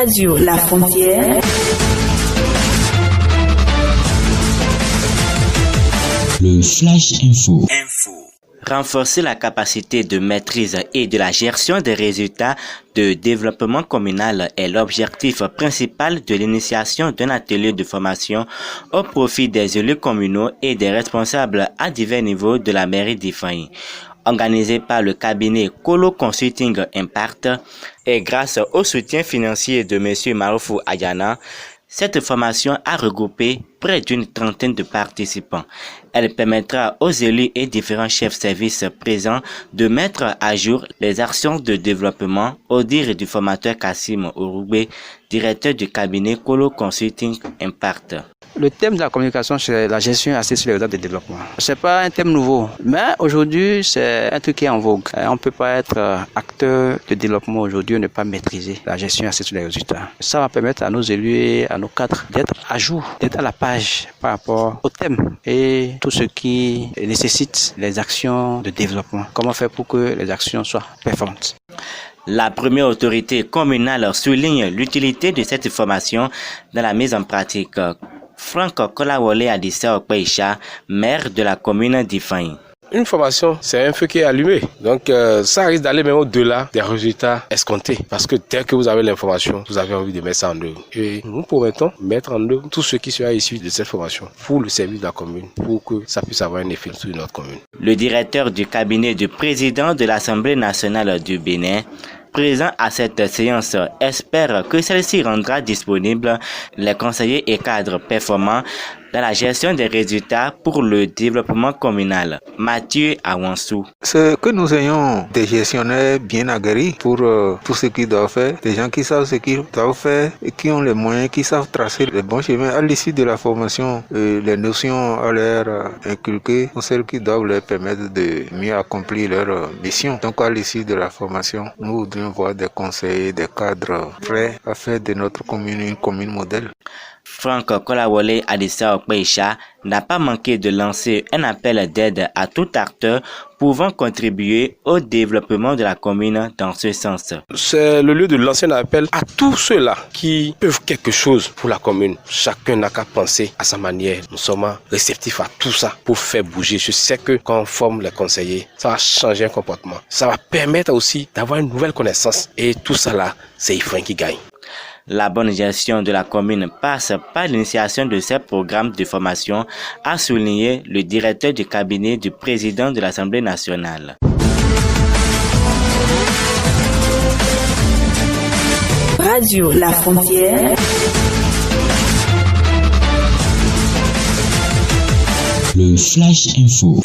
Radio La Frontière. Le Flash Info. Renforcer la capacité de maîtrise et de la gestion des résultats de développement communal est l'objectif principal de l'initiation d'un atelier de formation au profit des élus communaux et des responsables à divers niveaux de la mairie d'Ifeanyi. Organisé par le cabinet Kolo Consulting Impact et grâce au soutien financier de M. Marufou Ayana, cette formation a regroupé près d'une trentaine de participants. Elle permettra aux élus et différents chefs services présents de mettre à jour les actions de développement au dire du formateur Kassim Ouroubé, directeur du cabinet Kolo Consulting Impact. Le thème de la communication, c'est la gestion assise sur les résultats de développement. C'est pas un thème nouveau, mais aujourd'hui, c'est un truc qui est en vogue. On peut pas être acteur de développement aujourd'hui et ne pas maîtriser la gestion assise sur les résultats. Ça va permettre à nos élus et à nos cadres d'être à jour, d'être à la page par rapport au thème et tout ce qui nécessite les actions de développement. Comment faire pour que les actions soient performantes. La première autorité communale souligne l'utilité de cette formation dans la mise en pratique. Franck Kolawole Adissa Okpeisha, maire de la commune d'Ifeanyi. Une formation, c'est un feu qui est allumé. Donc, ça risque d'aller même au-delà des résultats escomptés. Parce que dès que vous avez l'information, vous avez envie de mettre ça en œuvre. Et nous promettons mettre en œuvre tout ce qui sera issu de cette formation pour le service de la commune, pour que ça puisse avoir un effet sur notre commune. Le directeur du cabinet du président de l'Assemblée nationale du Bénin, présent à cette séance, espère que celle-ci rendra disponible les conseillers et cadres performants dans la gestion des résultats pour le développement communal. Mathieu Awansou. C'est que nous ayons des gestionnaires bien aguerris pour tout ce qu'ils doivent faire, des gens qui savent ce qu'ils doivent faire et qui ont les moyens, qui savent tracer les bons chemins. À l'issue de la formation, les notions à leur inculquer sont celles qui doivent leur permettre de mieux accomplir leur mission. Donc à l'issue de la formation, nous voudrions voir des conseillers, des cadres prêts à faire de notre commune une commune modèle. Franck Kolawole Adissa Okpeisha n'a pas manqué de lancer un appel d'aide à tout acteur pouvant contribuer au développement de la commune dans ce sens. C'est le lieu de lancer un appel à tous ceux-là qui peuvent quelque chose pour la commune. Chacun n'a qu'à penser à sa manière. Nous sommes réceptifs à tout ça pour faire bouger. Je sais que quand on forme les conseillers, ça va changer un comportement. Ça va permettre aussi d'avoir une nouvelle connaissance. Et tout ça là, c'est Ifeanyi qui gagne. La bonne gestion de la commune passe par l'initiation de ces programmes de formation, a souligné le directeur du cabinet du président de l'Assemblée nationale. Radio La Frontière. Le Flash Info.